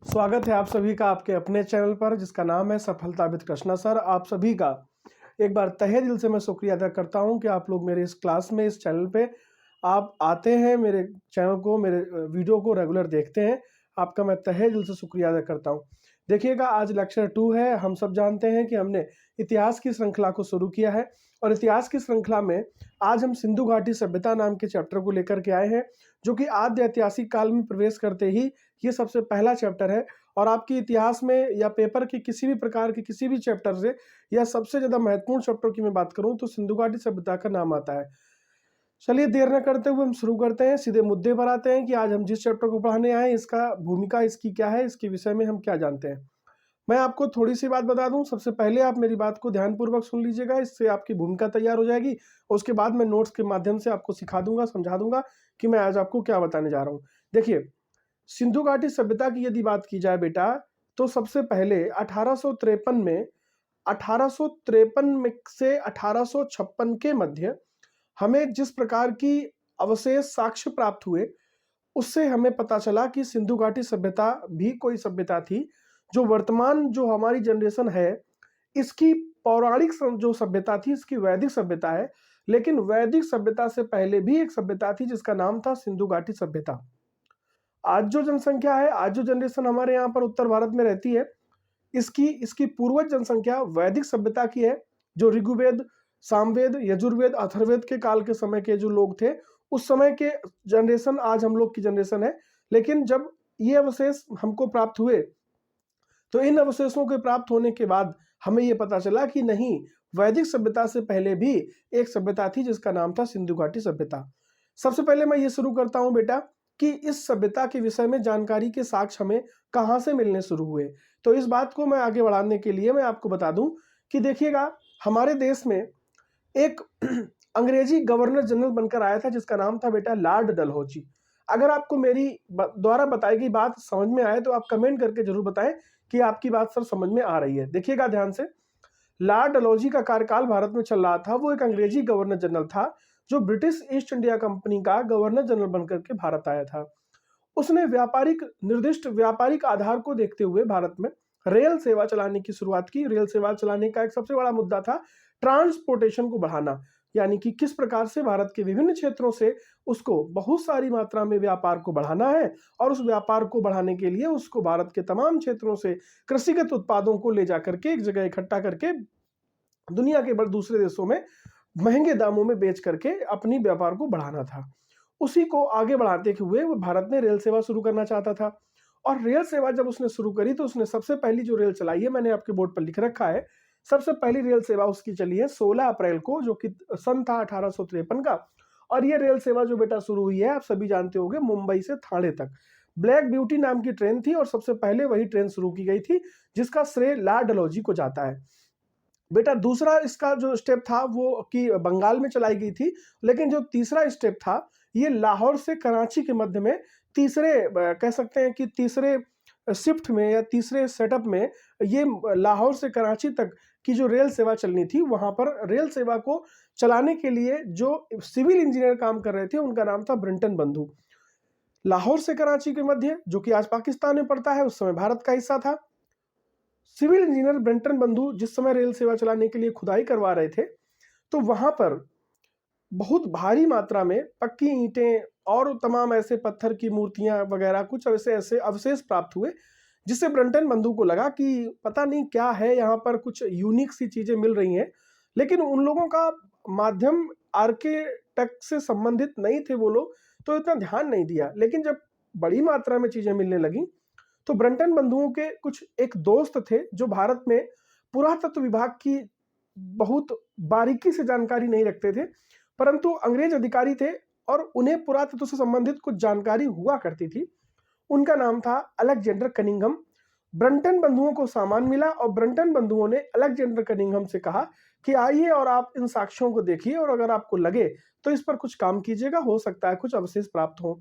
स्वागत है आप सभी का आपके अपने चैनल पर जिसका नाम है सफलता विद कृष्णा सर। आप सभी का एक बार तहे दिल से मैं शुक्रिया अदा करता हूं कि आप लोग मेरे इस क्लास में इस चैनल पे आप आते हैं, मेरे चैनल को मेरे वीडियो को रेगुलर देखते हैं। आपका मैं तहे दिल से शुक्रिया अदा करता हूं। देखिएगा, आज लेक्चर 2 है। हम सब जानते हैं कि हमने इतिहास की श्रृंखला को शुरू किया है और इतिहास की श्रृंखला में आज हम सिंधु घाटी सभ्यता नाम के चैप्टर को लेकर के आए हैं, जो कि आद्य ऐतिहासिक काल में प्रवेश करते ही ये सबसे पहला चैप्टर है। और आपके इतिहास में या पेपर के किसी भी प्रकार के किसी भी चैप्टर से या सबसे ज़्यादा महत्वपूर्ण चैप्टर की मैं बात करूं तो सिंधु घाटी सभ्यता का नाम आता है। चलिए देर न करते हुए हम शुरू करते हैं, सीधे मुद्दे पर आते हैं कि आज हम जिस चैप्टर को पढ़ाने आए इसका भूमिका इसकी क्या है, इसके विषय में हम क्या जानते हैं। मैं आपको थोड़ी सी बात बता दूं। सबसे पहले आप मेरी बात को ध्यानपूर्वक सुन लीजिएगा, इससे आपकी भूमिका तैयार हो जाएगी और उसके बाद मैं नोट्स के माध्यम से आपको सिखा दूंगा, समझा दूंगा कि मैं आज आपको क्या बताने जा रहा हूँ। देखिए, सिंधु घाटी सभ्यता की यदि बात की जाए बेटा, तो सबसे पहले 1853 में से 1856 के मध्य हमें जिस प्रकार की अवशेष साक्ष्य प्राप्त हुए, उससे हमें पता चला कि सिंधु घाटी सभ्यता भी कोई सभ्यता थी जो वर्तमान जो हमारी जनरेशन है इसकी पौराणिक जो सभ्यता थी, इसकी वैदिक सभ्यता है। लेकिन वैदिक सभ्यता से पहले भी एक सभ्यता थी जिसका नाम था सिंधु घाटी सभ्यता। आज जो जनसंख्या है, आज जो जनरेशन हमारे यहाँ पर उत्तर भारत में रहती है, इसकी इसकी पूर्वज जनसंख्या वैदिक सभ्यता की है। जो ऋग्वेद, सामवेद, यजुर्वेद, अथर्ववेद के काल के समय के जो लोग थे, उस समय के जनरेशन आज हम लोग की जनरेशन है। लेकिन जब ये अवशेष हमको प्राप्त हुए तो इन अवशेषों के प्राप्त होने के बाद हमें ये पता चला कि नहीं, वैदिक सभ्यता से पहले भी एक सभ्यता थी जिसका नाम था सिंधु घाटी सभ्यता। सबसे पहले मैं ये शुरू करता हूं बेटा कि इस सभ्यता के विषय में जानकारी के साक्ष्य हमें कहां से मिलने शुरू हुए। तो इस बात को मैं आगे बढ़ाने के लिए मैं आपको बता दूं कि देखिएगा, हमारे देश में एक अंग्रेजी गवर्नर जनरल बनकर आया था जिसका नाम था बेटा लॉर्ड डलहौजी। अगर आपको मेरी द्वारा बताई गई बात समझ में आए तो आप कमेंट करके जरूर बताएं कि आपकी बात सर समझ में आ रही है। देखिएगा ध्यान से, लॉर्ड डलहौजी का कार्यकाल भारत में चल रहा था। वो एक अंग्रेजी गवर्नर जनरल था जो ब्रिटिश ईस्ट इंडिया कंपनी का गवर्नर जनरल बनकर के भारत आया था। उसने निर्दिष्ट व्यापारिक आधार को देखते हुए भारत में रेल सेवा चलाने की शुरुआत की। रेल सेवा चलाने का एक सबसे बड़ा मुद्दा था ट्रांसपोर्टेशन को बढ़ाना, यानी कि किस प्रकार से भारत के विभिन्न क्षेत्रों से उसको बहुत सारी मात्रा में व्यापार को बढ़ाना है और उस व्यापार को बढ़ाने के लिए उसको भारत के तमाम क्षेत्रों से कृषिगत उत्पादों को ले जाकर के एक जगह इकट्ठा करके दुनिया के दूसरे देशों में महंगे दामों में बेच करके अपनी व्यापार को बढ़ाना था। उसी को आगे बढ़ाते हुए वो भारत में रेल सेवा शुरू करना चाहता था। और रेल सेवा जब उसने शुरू करी तो उसने सबसे पहली जो रेल चलाई है, मैंने आपके बोर्ड पर लिख रखा है, सबसे पहली रेल सेवा उसकी चली है 16 अप्रैल को, जो कि सन था 1853 का। और ये रेल सेवा जो बेटा शुरू हुई है, आप सभी जानते होंगे, मुंबई से ठाणे तक ब्लैक ब्यूटी नाम की ट्रेन थी और सबसे पहले वही ट्रेन शुरू की गई थी जिसका श्रेय लॉर्ड डलहौजी को जाता है। बेटा दूसरा इसका जो स्टेप था वो कि बंगाल में चलाई गई थी, लेकिन जो तीसरा स्टेप था ये लाहौर से कराची के मध्य में तीसरे कह सकते हैं कि तीसरे शिफ्ट में या तीसरे सेटअप में ये लाहौर से कराची तक की जो रेल सेवा चलनी थी, वहां पर रेल सेवा को चलाने के लिए जो सिविल इंजीनियर काम कर रहे थे उनका नाम था ब्रिंटन बंधु। लाहौर से कराची के मध्य, जो कि आज पाकिस्तान में पड़ता है, उस समय भारत का हिस्सा था। सिविल इंजीनियर ब्रेंटन बंधु जिस समय रेल सेवा चलाने के लिए खुदाई करवा रहे थे, तो वहां पर बहुत भारी मात्रा में पक्की ईंटें और तमाम ऐसे पत्थर की मूर्तियां वगैरह कुछ ऐसे ऐसे अवशेष प्राप्त हुए, जिससे ब्रेंटन बंधु को लगा कि पता नहीं क्या है, यहाँ पर कुछ यूनिक सी चीजें मिल रही हैं। लेकिन उन लोगों का माध्यम आर्किटेक्ट से संबंधित नहीं थे वो लोग, तो इतना ध्यान नहीं दिया। लेकिन जब बड़ी मात्रा में चीजें मिलने लगी तो ब्रेंटन बंधुओं के कुछ एक दोस्त थे जो भारत में पुरातत्व विभाग की बहुत बारीकी से जानकारी नहीं रखते थे, परंतु अंग्रेज अधिकारी थे और उन्हें पुरातत्व से संबंधित कुछ जानकारी हुआ करती थी। उनका नाम था अलेक्जेंडर कनिंघम। ब्रेंटन बंधुओं को सामान मिला और ब्रेंटन बंधुओं ने अलेक्जेंडर कनिंघम से कहा कि आइए और आप इन साक्ष्यों को देखिए और अगर आपको लगे तो इस पर कुछ काम कीजिएगा, हो सकता है कुछ अवशेष प्राप्त हो।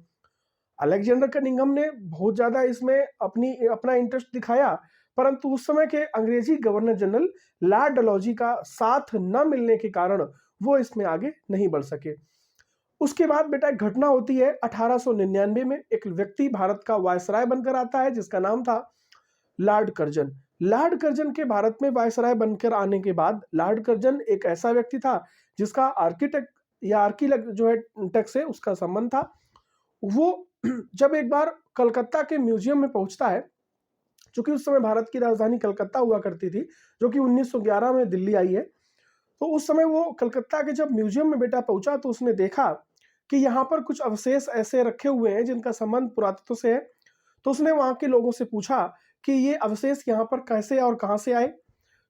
अलेक्जेंडर कनिंघम ने बहुत ज्यादा इसमें अपना इंटरेस्ट दिखाया, परंतु उस समय के अंग्रेजी गवर्नर जनरल लॉर्ड डलहौजी का साथ न मिलने के कारण वो इसमें आगे नहीं बढ़ सके। उसके बाद बेटा एक घटना होती है 1899 में। एक व्यक्ति भारत का वायसराय बनकर आता है जिसका नाम था लॉर्ड कर्जन। लॉर्ड कर्जन के भारत में वायसराय बनकर आने के बाद लॉर्ड कर्जन एक ऐसा व्यक्ति था जिसका आर्किटेक्ट या आर्किलग जो है टेक्स से उसका संबंध था। वो जब एक बार कलकत्ता के म्यूजियम में पहुंचता है, चूंकि उस समय भारत की राजधानी कलकत्ता हुआ करती थी जो कि 1911 में दिल्ली आई है, तो उस समय वो कलकत्ता के जब म्यूजियम में बेटा पहुंचा तो उसने देखा कि यहाँ पर कुछ अवशेष ऐसे रखे हुए हैं जिनका संबंध पुरातत्व से है। तो उसने वहां के लोगों से पूछा कि ये अवशेष यहाँ पर कैसे और कहां से आए।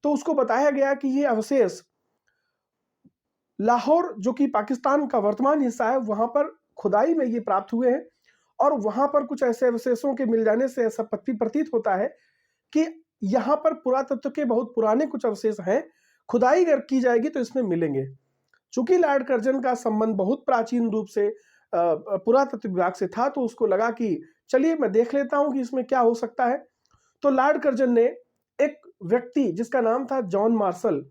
तो उसको बताया गया कि ये अवशेष लाहौर जो कि पाकिस्तान का वर्तमान हिस्सा है वहां पर खुदाई में ये प्राप्त हुए हैं। और वहां पर कुछ ऐसे अवशेषों के मिल जाने से ऐसा प्रतीत होता है कि यहाँ पर पुरातत्व के बहुत पुराने कुछ अवशेष हैं, खुदाई अगर की जाएगी तो इसमें मिलेंगे। चूंकि लॉर्ड कर्जन का संबंध बहुत प्राचीन रूप से पुरातत्व विभाग से था, तो उसको लगा कि चलिए मैं देख लेता हूं कि इसमें क्या हो सकता है। तो लॉर्ड कर्जन ने एक व्यक्ति जिसका नाम था जॉन मार्शल,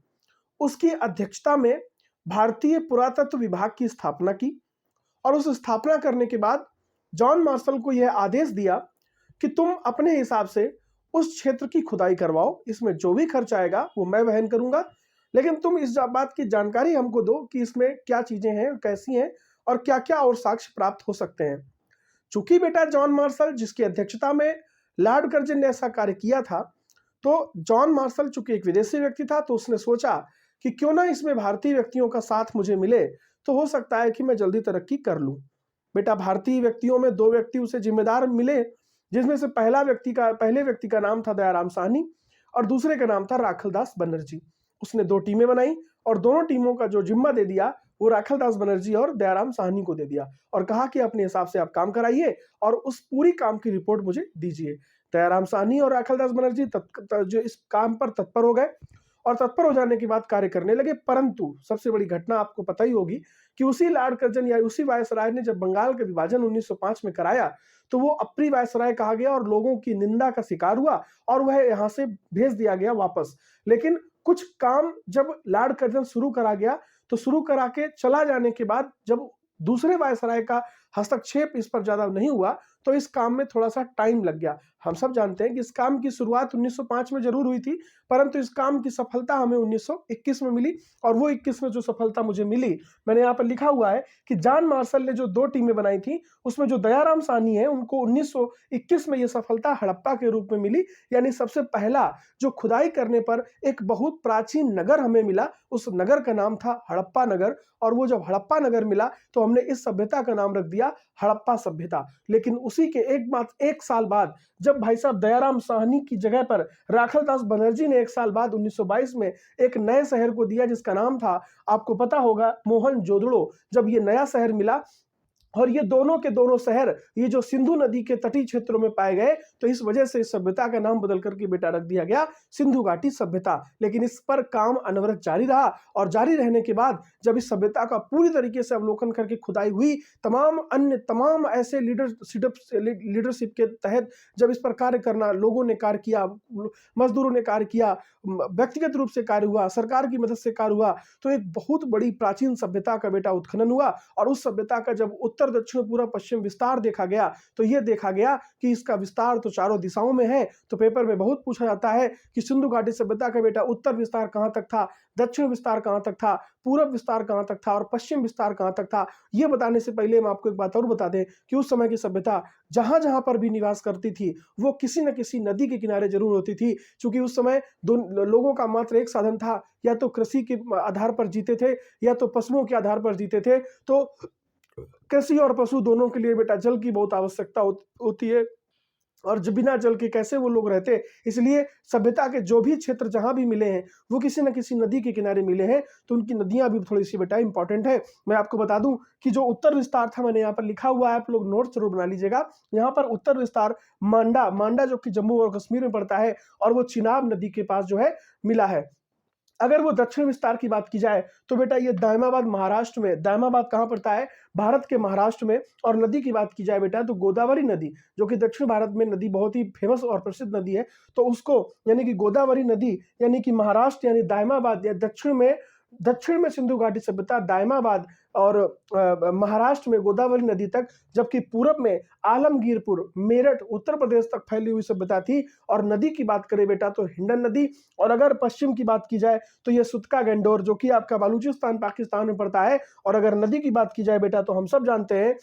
उसकी अध्यक्षता में भारतीय पुरातत्व विभाग की स्थापना की। और उस स्थापना करने के बाद जॉन मार्शल को यह आदेश दिया कि तुम अपने हिसाब से उस क्षेत्र की खुदाई करवाओ, इसमें जो भी खर्च आएगा वो मैं वहन करूंगा, लेकिन तुम इस बात की जानकारी हमको दो कि इसमें क्या चीजें हैं, कैसी हैं और क्या क्या और साक्ष्य प्राप्त हो सकते हैं। चूंकि बेटा जॉन मार्शल जिसकी अध्यक्षता में लॉर्ड कर्जन ने ऐसा कार्य किया था, तो जॉन मार्शल चूंकि एक विदेशी व्यक्ति था तो उसने सोचा कि क्यों ना इसमें भारतीय व्यक्तियों का साथ मुझे मिले, तो हो सकता है कि मैं जल्दी तरक्की कर लूं। बेटा भारतीय व्यक्तियों में दो व्यक्ति उसे जिम्मेदार मिले, जिसमें से पहले व्यक्ति का नाम था दयाराम साहनी और दूसरे का नाम था राखलदास बनर्जी। उसने दो टीमें बनाई और दोनों टीमों का जो जिम्मा दे दिया वो राखलदास बनर्जी और दयाराम साहनी को दे दिया और कहा कि अपने हिसाब से आप काम कराइए और उस पूरी काम की रिपोर्ट मुझे दीजिए। दयाराम साहनी और राखलदास बनर्जी जो इस काम पर तत्पर हो गए और तत्पर हो जाने के बाद कार्य करने लगे। परंतु सबसे बड़ी घटना आपको पता ही होगी कि उसी लॉर्ड कर्जन या उसी वायसराय ने जब बंगाल का विभाजन 1905 में कराया तो वो अप्री वायसराय कहा गया और लोगों की निंदा का शिकार हुआ और वह यहाँ से भेज दिया गया वापस। लेकिन कुछ काम जब लॉर्ड कर्जन शुरू करा गया तो शुरू करा के चला जाने के बाद जब दूसरे वायसराय का हस्तक्षेप इस पर ज्यादा नहीं हुआ तो इस काम में थोड़ा सा टाइम लग गया। हम सब जानते हैं कि इस काम की शुरुआत 1905 में जरूर हुई थी, परंतु इस काम की सफलता हमें 1921 में मिली। और वो 21 में जो सफलता मुझे मिली, मैंने यहाँ पर लिखा हुआ है कि जॉन मार्शल ने जो दो टीमें बनाई थी उसमें जो दयाराम साहनी है उनको 1921 में ये सफलता हड़प्पा के रूप में मिली। यानी सबसे पहला जो खुदाई करने पर एक बहुत प्राचीन नगर हमें मिला, उस नगर का नाम था हड़प्पा नगर। और वो जब हड़प्पा नगर मिला तो हमने इस सभ्यता का नाम रख दिया हड़प्पा सभ्यता। लेकिन उसी के एक साल बाद जब भाई साहब दयाराम साहनी की जगह पर राखलदास बनर्जी ने एक साल बाद 1922 में एक नए शहर को दिया जिसका नाम था, आपको पता होगा, मोहनजोदड़ो। जब ये नया शहर मिला और ये दोनों के दोनों शहर ये जो सिंधु नदी के तटीय क्षेत्रों में पाए गए, तो इस वजह से इस सभ्यता का नाम बदल करके बेटा रख दिया गया सिंधु घाटी सभ्यता। लेकिन इस पर काम अनवरत जारी रहा और जारी रहने के बाद जब इस सभ्यता का पूरी तरीके से अवलोकन करके खुदाई हुई, तमाम ऐसे लीडरशिप के तहत जब इस पर कार्य करना, लोगों ने कार्य किया, मजदूरों ने कार्य किया, व्यक्तिगत रूप से कार्य हुआ, सरकार की मदद से कार्य हुआ, तो एक बहुत बड़ी प्राचीन सभ्यता का बेटा उत्खनन हुआ। और उस सभ्यता का जब उत्तर दक्षिण पूरा पश्चिम विस्तार देखा गया तो यह देखा गया कि इसका विस्तार तो चारों दिशाओं में है। तो पेपर में बहुत पूछा जाता है कि सिंधु घाटी सभ्यता का बेटा उत्तर विस्तार कहां तक था, दक्षिण विस्तार कहां तक था, पूर्व विस्तार कहां तक था और पश्चिम विस्तार कहां तक था। यह बताने से पहले हम आपको एक बात और बता दें कि उस समय की सभ्यता जहां जहां पर भी निवास करती थी वो किसी न किसी नदी के किनारे जरूर होती थी। क्योंकि उस समय लोगों का मात्र एक साधन था, या तो कृषि के आधार पर जीते थे या तो पशुओं के आधार पर जीते थे। तो कृषि और पशु दोनों के लिए बेटा जल की बहुत आवश्यकता होती है और बिना जल के कैसे वो लोग रहते। इसलिए सभ्यता के जो भी क्षेत्र जहां भी मिले हैं वो किसी न किसी नदी के किनारे मिले हैं, तो उनकी नदियां भी थोड़ी सी बेटा इंपॉर्टेंट है। मैं आपको बता दूं कि जो उत्तर विस्तार था, मैंने यहाँ पर लिखा हुआ है, आप लोग नोट जरूर बना लीजिएगा। यहाँ पर उत्तर विस्तार मांडा जो कि जम्मू और कश्मीर में पड़ता है और वो चिनाब नदी के पास जो है मिला है। अगर वो दक्षिण विस्तार की बात की जाए तो बेटा ये दायमाबाद महाराष्ट्र में, दायमाबाद कहाँ पड़ता है, भारत के महाराष्ट्र में। और नदी की बात की जाए बेटा तो गोदावरी नदी जो कि दक्षिण भारत में नदी बहुत ही फेमस और प्रसिद्ध नदी है, तो उसको यानी कि गोदावरी नदी यानी कि महाराष्ट्र यानी दायमाबाद या दक्षिण में दक्षिण में सिंधु घाटी सभ्यता दायमाबाद और महाराष्ट्र में गोदावरी नदी तक, जबकि पूरब में आलमगीरपुर, मेरठ, उत्तर प्रदेश तक फैली हुई सभ्यता थी। और नदी की बात करें बेटा तो हिंडन नदी, और अगर पश्चिम की बात की जाए तो ये सुतका गंडोर जो कि आपका बलूचिस्तान पाकिस्तान में पड़ता है। और अगर नदी की बात की जाए बेटा तो हम सब जानते हैं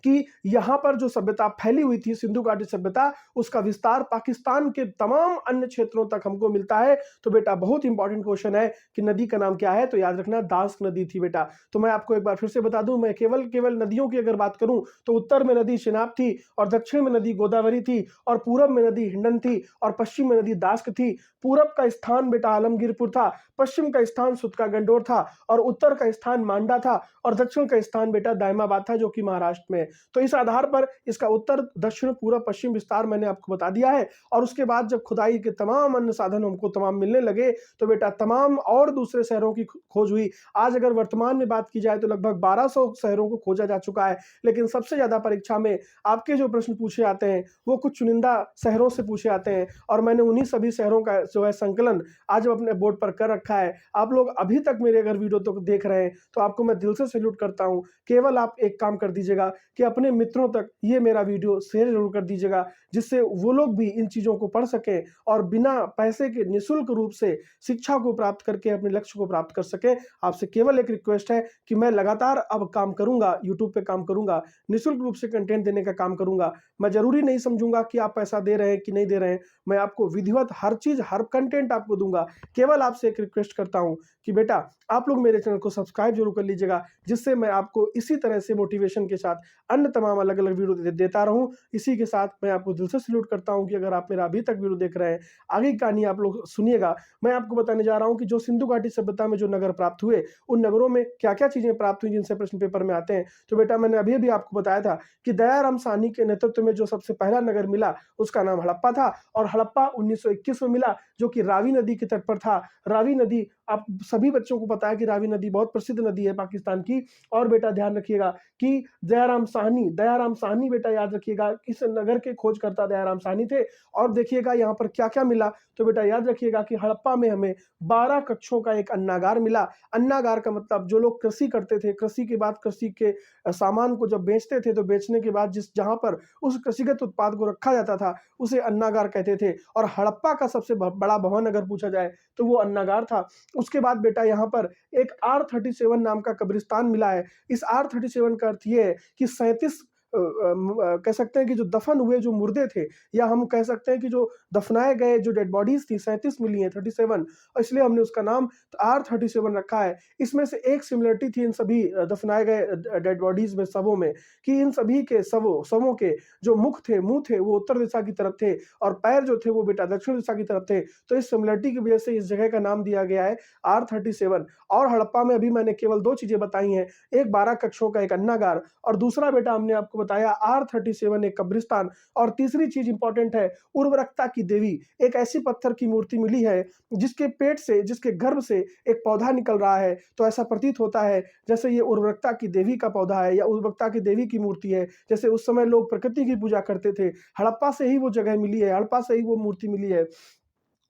कि यहाँ पर जो सभ्यता फैली हुई थी सिंधु घाटी सभ्यता, उसका विस्तार पाकिस्तान के तमाम अन्य क्षेत्रों तक हमको मिलता है। तो बेटा बहुत इंपॉर्टेंट क्वेश्चन है कि नदी का नाम क्या है, तो याद रखना दास्क नदी थी बेटा। तो मैं आपको एक बार फिर से बता दूं, मैं केवल नदियों की अगर बात करूं तो उत्तर में नदी चिनाब थी, और दक्षिण में नदी गोदावरी थी, और पूरब में नदी हिंडन थी, और पश्चिम में नदी दास्क थी। पूरब का स्थान बेटा आलमगीरपुर था, पश्चिम का स्थान सुतका गंडोर था, और उत्तर का स्थान मांडा था, और दक्षिण का स्थान बेटा दायमाबाद था जो कि महाराष्ट्र में। तो इस आधार पर इसका उत्तर दक्षिण पूर्व पश्चिम विस्तार मैंने आपको बता दिया है। और उसके बाद जब खुदाई के तमाम अन्य साधन हमको तमाम मिलने लगे तो बेटा तमाम और दूसरे शहरों की खोज हुई। आज अगर वर्तमान में बात की जाए तो लगभग 1200 शहरों को खोजा जा चुका है। लेकिन सबसे ज्यादा परीक्षा में आपके जो प्रश्न पूछे आते हैं वो कुछ चुनिंदा शहरों से पूछे आते हैं, और मैंने उन्हीं सभी शहरों का जो है संकलन आज अपने बोर्ड पर कर रखा है। आप लोग अभी तक मेरे अगर वीडियो तो देख रहे हैं तो आपको मैं दिल से सैल्यूट करता हूं। केवल आप एक काम कर दीजिएगा कि अपने मित्रों तक ये मेरा वीडियो शेयर जरूर कर दीजिएगा, जिससे वो लोग भी इन चीज़ों को पढ़ सकें और बिना पैसे के निःशुल्क रूप से शिक्षा को प्राप्त करके अपने लक्ष्य को प्राप्त कर सकें। आपसे केवल एक रिक्वेस्ट है कि मैं लगातार अब काम करूंगा, यूट्यूब पे काम करूंगा, निःशुल्क रूप से कंटेंट देने का काम करूंगा। मैं जरूरी नहीं समझूंगा कि आप पैसा दे रहे हैं कि नहीं दे रहे हैं, मैं आपको विधिवत हर चीज़ हर कंटेंट आपको दूंगा। केवल आपसे एक रिक्वेस्ट करता हूँ कि बेटा आप लोग मेरे चैनल को सब्सक्राइब जरूर कर लीजिएगा, जिससे मैं आपको इसी तरह से मोटिवेशन के साथ अन्य तमाम अलग अलग वीडियो देता रहूं। इसी के साथ मैं आपको दिल से सैल्यूट करता हूं कि अगर आप मेरा अभी तक वीडियो देख रहे हैं, आगे की कहानी आप लोग सुनिएगा। मैं आपको बताने जा रहा हूं कि जो सिंधु घाटी सभ्यता में जो नगर प्राप्त हुए, उन नगरों में क्या क्या चीजें प्राप्त हुई जिनसे प्रश्न पेपर में आते हैं। तो बेटा मैंने अभी अभी आपको बताया था कि दयाराम साहनी के नेतृत्व में जो सबसे पहला नगर मिला उसका नाम हड़प्पा था, और हड़प्पा 1921 में मिला, जो कि रावी नदी के तट पर था। रावी नदी, आप सभी बच्चों को पता है कि रावी नदी बहुत प्रसिद्ध नदी है पाकिस्तान की। और बेटा ध्यान रखिएगा कि दयाराम साहनी बेटा याद रखिएगा इस नगर के खोजकर्ता दयाराम साहनी थे। और देखिएगा यहाँ पर क्या क्या मिला, तो बेटा याद रखिएगा कि हड़प्पा में हमें 12 कक्षों का एक अन्नागार मिला। अन्नागार का मतलब जो लोग कृषि करते थे, कृषि के बाद कृषि के सामान को जब बेचते थे तो बेचने के बाद जिस जहां पर उस कृषिगत उत्पाद को रखा जाता था उसे अन्नागार कहते थे। और हड़प्पा का सबसे बड़ा भवन अगर पूछा जाए तो वो अन्नागार था। उसके बाद बेटा यहाँ पर एक R37 नाम का कब्रिस्तान मिला है। इस R37 का अर्थ ये है कि 37 कह सकते हैं कि जो दफन हुए जो मुर्दे थे, या हम कह सकते हैं कि जो दफनाए गए जो डेड बॉडीज थी 37 मिली है, 37, और इसलिए हमने उसका नाम R37 रखा है। इसमें से एक सिमिलरिटी थी इन सभी दफनाए गए डेड बॉडीज में, शवों में, कि इन सभी के शवों के जो मुंह थे वो उत्तर दिशा की तरफ थे, और पैर जो थे वो बेटा दक्षिण दिशा की तरफ थे। तो इस सिमिलरिटी की वजह से इस जगह का नाम दिया गया है R37। और हड़प्पा में अभी मैंने केवल 2 चीजें बताई हैं, एक 12 कक्षों का एक अन्नागार, और दूसरा बेटा हमने आपको बताया R37 एक कब्रिस्तान। और तीसरी चीज इंपॉर्टेंट है उर्वरकता की देवी। एक ऐसी पत्थर की मूर्ति मिली है जिसके पेट से, जिसके गर्भ से एक पौधा निकल रहा है। तो ऐसा प्रतीत होता है जैसे ये उर्वरकता की देवी का पौधा है या उर्वरकता की देवी की मूर्ति है। जैसे उस समय लोग प्रकृति की पूजा करते थे, हड़प्पा से ही वो जगह मिली है, हड़प्पा से ही वो मूर्ति मिली है।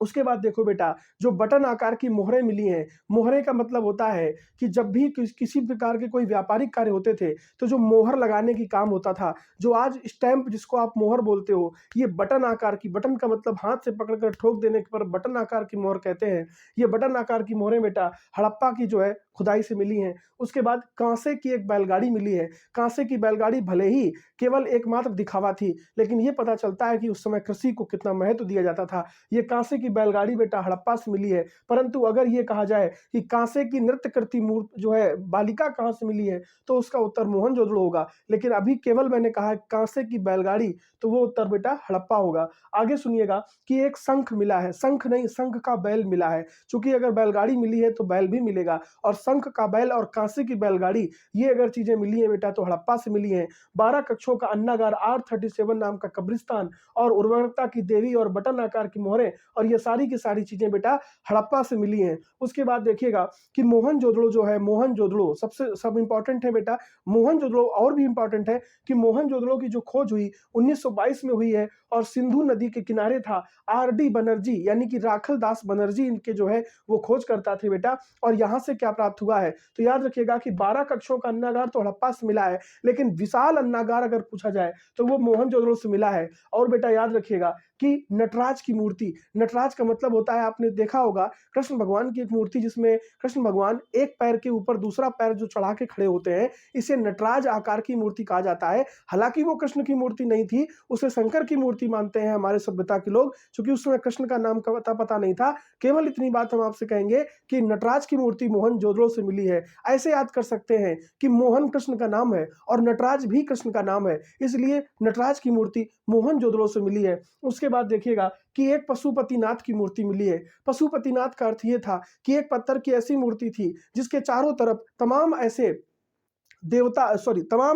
उसके बाद देखो बेटा जो बटन आकार की मोहरें मिली हैं, मोहरे का मतलब होता है कि जब भी किसी प्रकार के कोई व्यापारिक कार्य होते थे तो जो मोहर लगाने की काम होता था, जो आज स्टैंप जिसको आप मोहर बोलते हो, ये बटन आकार की, बटन का मतलब हाथ से पकड़कर ठोक देने पर बटन आकार की मोहर कहते हैं। ये बटन आकार की मोहरें बेटा हड़प्पा की जो है खुदाई से मिली हैं। उसके बाद कांसे की एक बैलगाड़ी मिली है। कांसे की बैलगाड़ी भले ही केवल एकमात्र दिखावा थी, लेकिन ये पता चलता है कि उस समय कृषि को कितना महत्व दिया जाता था। ये कांसे की बैलगाड़ी बेटा हड़प्पा से मिली है। परंतु अगर ये कहा जाए कि कांसे की नृत्य करती मूर्ति जो है बालिका कहाँ से मिली है, तो उसका उत्तर मोहनजोदड़ो होगा। लेकिन अभी केवल मैंने कहा कांसे की बैलगाड़ी, तो वो उत्तर बेटा हड़प्पा होगा। आगे सुनिएगा कि एक शंख मिला है, शंख नहीं शंख का बैल मिला है। चूंकि अगर बैलगाड़ी मिली है तो बैल भी मिलेगा, और शंख का बैल और कांसे की बैलगाड़ी ये अगर चीजें मिली है बेटा तो हड़प्पा से मिली है। 12 कक्षों का अन्नागार R37 नाम का कब्रिस्तान, और उर्वरकता की देवी और बटन आकार की मोहरें, और ये ये सारी की सारी चीजें बेटा हड़प्पा से मिली हैं। उसके बाद देखिएगा कि मोहनजोदड़ो जो है, मोहनजोदड़ो सबसे सब इंपॉर्टेंट है बेटा। मोहनजोदड़ो और भी इंपॉर्टेंट है कि मोहनजोदड़ो की जो खोज हुई 1922 में हुई है और सिंधु नदी के किनारे था। आर.डी. बनर्जी यानी कि राखल दास बनर्जी इनके जो है वो खोज करता थे बेटा। और यहाँ से क्या प्राप्त हुआ है, तो याद रखिएगा कि 12 कक्षों का अन्नागार तो हड़प्पा से मिला है, लेकिन विशाल अन्नागार अगर पूछा जाए तो वो मोहनजोदड़ो से मिला है। और बेटा याद रखिएगा कि नटराज की मूर्ति, नटराज का मतलब होता है, आपने देखा होगा कृष्ण भगवान की एक मूर्ति जिसमें कृष्ण भगवान एक पैर के ऊपर दूसरा पैर जो चढ़ा के खड़े होते हैं, इसे नटराज आकार की मूर्ति कहा जाता है। हालांकि वो कृष्ण की मूर्ति नहीं थी, उसे शंकर की मूर्ति मानते हैं हमारे सभ्यता के लोग, क्योंकि उस समय कृष्ण का नाम का पता नहीं था। केवल इतनी बात हम आपसे कहेंगे कि नटराज की मूर्ति मोहनजोदड़ो से मिली है। ऐसे याद कर सकते हैं कि मोहन कृष्ण का नाम है और नटराज भी कृष्ण का नाम है, इसलिए नटराज की मूर्ति मोहनजोदड़ो से मिली है। उसके बाद देखिएगा कि एक पशुपतिनाथ की मूर्ति मिली है। पशुपतिनाथ का अर्थ ये था कि एक पत्थर की ऐसी मूर्ति थी जिसके चारों तरफ तमाम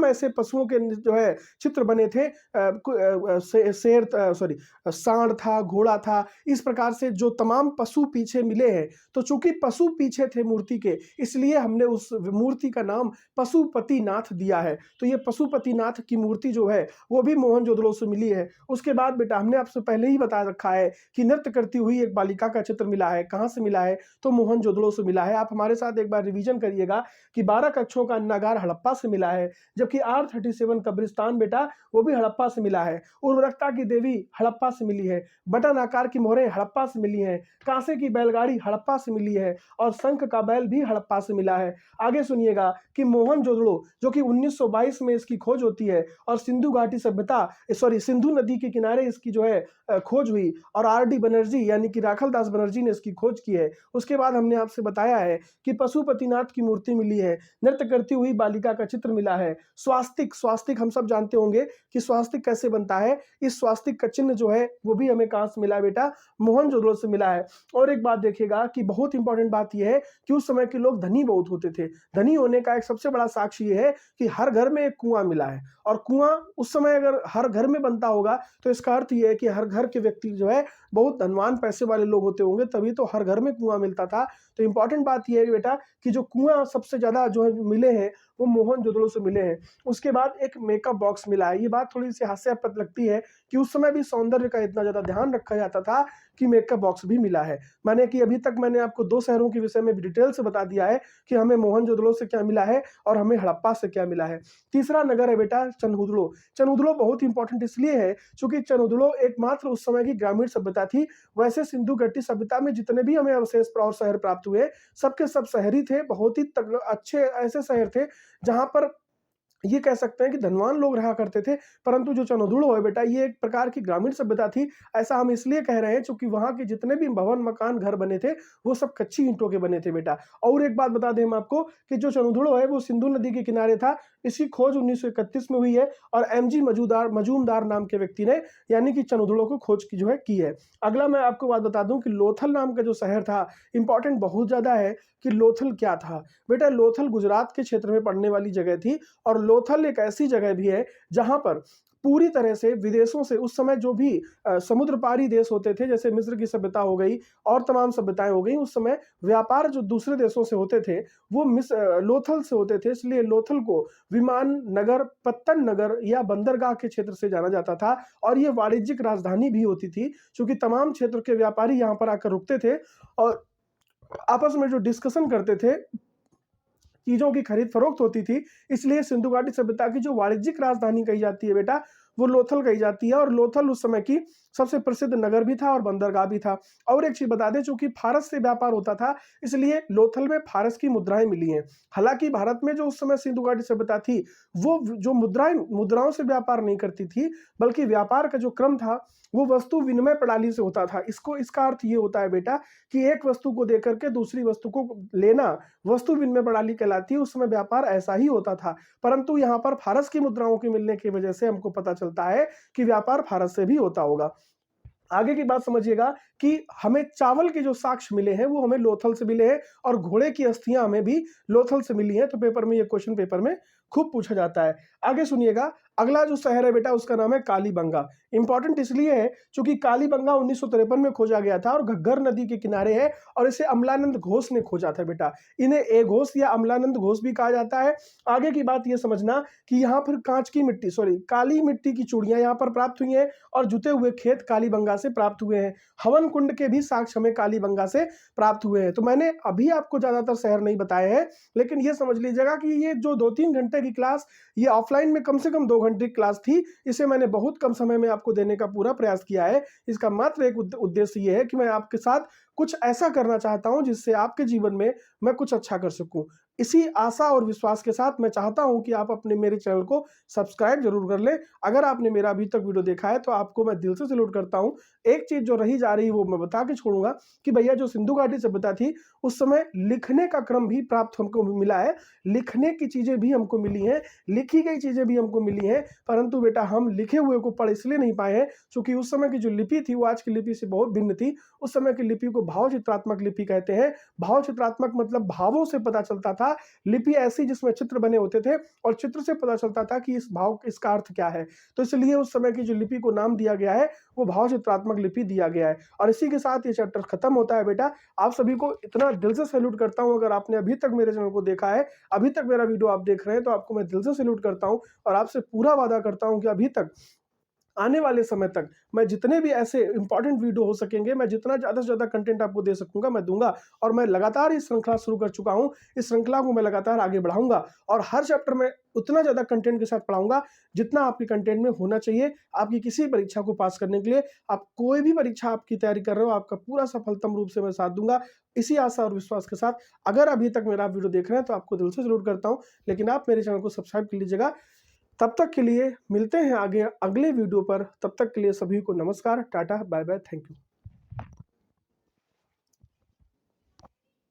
ऐसे पशुओं के जो है चित्र बने थे। शेर सॉरी सांड था, घोड़ा था, इस प्रकार से जो तमाम पशु पीछे मिले हैं। तो चूंकि पशु पीछे थे मूर्ति के, इसलिए हमने उस मूर्ति का नाम पशुपतिनाथ दिया है। तो ये पशुपतिनाथ की मूर्ति जो है वो भी मोहनजोदड़ो से मिली है। उसके बाद बेटा हमने आपसे पहले ही बता रखा है कि नृत्य करती हुई एक बालिका का चित्र मिला है। कहाँ से मिला है, तो मोहनजोदड़ो से मिला है। आप हमारे साथ एक बार रिवीजन करिएगा कि 12 कक्षों का अन्नागार हड़प्पा से मिला है, जबकि R37 कब्रिस्तान बेटा वो भी हड़प्पा से मिला है। उर्वरकता की देवी हड़प्पा से मिली है। बटन आकार की मोहरें हड़प्पा से मिली हैं। कांसे की बैलगाड़ी हड़प्पा से मिली है और शंख का बैल भी हड़प्पा से मिला है। आगे सुनिएगा कि मोहनजोदड़ो जो कि 1922 में इसकी खोज होती है और सिंधु नदी के किनारे इसकी जो है खोज हुई और R.डी. बनर्जी यानी कि राखल दास बनर्जी ने इसकी खोज की है। उसके बाद हमने आपसे बताया है कि पशुपतिनाथ की मूर्ति मिली है, नृत्य करती हुई बालिका का चित्र मिला है। स्वास्तिक हम सब जानते होंगे कि स्वास्तिक कैसे बनता है। इस स्वास्तिक का चिन्ह जो है वो भी हमें कहां से मिला है बेटा, मोहनजोदड़ो से मिला है। और एक बात देखिएगा कि बहुत इंपॉर्टेंट बात यह है कि उस समय के लोग धनी बहुत होते थे। धनी होने का एक सबसे बड़ा साक्ष्य ये है कि हर घर में एक कुआं मिला है, और कुआं उस समय अगर हर घर में बनता होगा तो इसका अर्थ यह है कि हर घर के व्यक्ति जो है बहुत धनवान पैसे वाले लोग होते होंगे, तभी तो हर घर में कुआं मिलता था। तो इंपॉर्टेंट बात यह है बेटा कि जो कुआं सबसे ज्यादा जो है मिले हैं वो मोहनजोदड़ो से मिले हैं। उसके बाद एक मेकअप बॉक्स मिला है। ये बात थोड़ी सी हास्यास्पद लगती है कि उस समय भी सौंदर्य का इतना ज्यादा ध्यान रखा जाता था कि मेकअप बॉक्स भी मिला है। माने कि अभी तक मैंने आपको 2 शहरों के विषय में डिटेल से बता दिया है कि हमें मोहनजोदड़ो से क्या मिला है और हमें हड़प्पा से क्या मिला है। तीसरा नगर है बेटा चनहुदड़ो। चनहुदड़ो बहुत इंपॉर्टेंट इसलिए है क्योंकि चनहुदड़ो एकमात्र उस समय की ग्रामीण सभ्यता थी। वैसे सिंधु घाटी सभ्यता में जितने भी हमें अवशेष और शहर प्राप्त हुए सबके सब शहरी थे, बहुत ही अच्छे ऐसे शहर थे जहां पर ये कह सकते हैं कि धनवान लोग रहा करते थे। परंतु जो चनहुदड़ो है बेटा ये एक प्रकार की ग्रामीण सभ्यता थी। ऐसा हम इसलिए कह रहे हैं क्योंकि वहां के जितने भी भवन मकान घर बने थे वो सब कच्ची ईंटों के बने थे बेटा। और एक बात बता दें हम आपको कि जो चनहुदड़ो है वो सिंधु नदी के किनारे था। इसकी खोज 1931 में हुई है और M.G. मजूमदार नाम के व्यक्ति ने यानी कि चनहुदड़ो को खोज की है। अगला मैं आपको बात बता दूं कि लोथल नाम का जो शहर था, इंपॉर्टेंट बहुत ज्यादा है कि लोथल क्या था। बेटा लोथल गुजरात के क्षेत्र में पड़ने वाली जगह थी और लोथल एक ऐसी जगह भी है जहां पर पूरी तरह से विदेशों से उस समय जो भी समुद्र पारी देश होते थे, जैसे मिस्र की सभ्यता हो गई और तमाम सभ्यताएं हो गई, उस समय व्यापार जो दूसरे देशों से होते थे वो लोथल से होते थे। इसलिए लोथल को विमान नगर, पत्तन नगर या बंदरगाह के क्षेत्र से जाना जाता था और ये वाणिज्यिक राजधानी भी होती थी क्योंकि तमाम क्षेत्र के व्यापारी यहाँ पर आकर रुकते थे और आपस में जो डिस्कशन करते थे, चीजों की खरीद फरोख्त होती थी। इसलिए सिंधु घाटी सभ्यता की जो वाणिज्यिक राजधानी कही जाती है बेटा वो लोथल कही जाती है। और लोथल उस समय की सबसे प्रसिद्ध नगर भी था और बंदरगाह भी था। और एक चीज बता दें, चूंकि फारस से व्यापार होता था इसलिए लोथल में फारस की मुद्राएं मिली हैं। हालांकि भारत में जो उस समय सिंधु घाटी सभ्यता थी वो जो मुद्राओं से व्यापार नहीं करती थी, बल्कि व्यापार का जो क्रम था वो वस्तु विनिमय प्रणाली से होता था। इसका अर्थ ये होता है बेटा कि एक वस्तु को देकर के दूसरी वस्तु को लेना वस्तु विनिमय प्रणाली कहलाती है। उस समय व्यापार ऐसा ही होता था, परंतु यहाँ पर फारस की मुद्राओं के मिलने की वजह से हमको पता चलता है कि व्यापार फारस से भी होता होगा। आगे की बात समझिएगा कि हमें चावल के जो साक्ष्य मिले हैं वो हमें लोथल से मिले हैं और घोड़े की अस्थियां हमें भी लोथल से मिली हैं। तो पेपर में ये क्वेश्चन पेपर में खूब पूछा जाता है। आगे सुनिएगा, अगला जो शहर है बेटा उसका नाम है कालीबंगा। इंपॉर्टेंट इसलिए है क्योंकि कालीबंगा 1953 में खोजा गया था और घग्गर नदी के किनारे है और इसे अमलानंद घोष ने खोजा था बेटा। इन्हें ए घोष या अमलानंद घोष भी कहा जाता है। आगे की बात ये समझना कि यहाँ पर कांच की मिट्टी काली मिट्टी की चूड़ियां यहाँ पर प्राप्त हुई हैं और जुते हुए खेत कालीबंगा से प्राप्त हुए हैं। हवन कुंड के भी साक्ष्य हमें कालीबंगा से प्राप्त हुए हैं। तो मैंने अभी आपको ज्यादातर शहर नहीं बताए हैं, लेकिन ये समझ लीजिएगा कि ये जो 2-3 घंटे की क्लास, ये ऑफलाइन में कम से कम 2 घंटे की क्लास थी। इसे मैंने बहुत कम समय में आपको देने का पूरा प्रयास किया है। इसका मात्र एक उद्देश्य ये है कि मैं आपके साथ कुछ ऐसा करना चाहता हूं जिससे आपके जीवन में मैं कुछ अच्छा कर सकूं। इसी आशा और विश्वास के साथ मैं चाहता हूं कि आप अपने मेरे चैनल को सब्सक्राइब जरूर कर लें। अगर आपने मेरा अभी तक वीडियो देखा है तो आपको मैं दिल से सैल्यूट करता हूं। एक चीज जो रही जा रही वो मैं बता के छोड़ूंगा कि भैया जो सिंधु घाटी सभ्यता थी उस समय लिखने का क्रम भी प्राप्त हमको मिला है, लिखने की चीजें भी हमको मिली हैं, लिखी गई चीजें भी हमको मिली हैं, परंतु बेटा हम लिखे हुए को पढ़ इसलिए नहीं पाए हैं क्योंकि उस समय की जो लिपि थी वो आज की लिपि से बहुत भिन्न थी। उस समय की लिपि को भाव चित्रात्मक लिपि कहते हैं। भाव चित्रात्मक मतलब भावों से पता चलता था। लिपि ऐसी जिसमें चित्र बने होते थे और चित्र से पता चलता था कि इस भाव इसका अर्थ क्या है। तो इसलिए उस समय की जो लिपि को नाम दिया गया है वो भाव चित्रात्मक लिपि दिया गया है। और इसी के साथ ये चैप्टर खत्म होता है बेटा। आप सभी को इतना दिल से सैल्यूट करता हूं। अगर आपने अभी तक मेरे चैनल को देखा है, अभी तक मेरा वीडियो आप देख रहे हैं, तो आपको मैं दिल से सैल्यूट करता हूं और आपसे पूरा वादा करता हूं कि अभी तक आने वाले समय तक मैं जितने भी ऐसे इंपॉर्टेंट वीडियो हो सकेंगे, मैं जितना ज़्यादा से ज़्यादा कंटेंट आपको दे सकूंगा मैं दूंगा। और मैं लगातार इस श्रृंखला शुरू कर चुका हूं, इस श्रृंखला को मैं लगातार आगे बढ़ाऊंगा और हर चैप्टर में उतना ज़्यादा कंटेंट के साथ पढ़ाऊंगा जितना आपके कंटेंट में होना चाहिए आपकी किसी परीक्षा को पास करने के लिए। आप कोई भी परीक्षा आपकी तैयारी कर रहे हो, आपका पूरा सफलतम रूप से मैं साथ दूंगा, इसी आशा और विश्वास के साथ। अगर अभी तक मेरा वीडियो देख रहे हैं तो आपको दिल से जरूर करता हूँ, लेकिन आप मेरे चैनल को सब्सक्राइब कर लीजिएगा। तब तक के लिए मिलते हैं आगे अगले वीडियो पर। तब तक के लिए सभी को नमस्कार, tata, bye bye, thank you.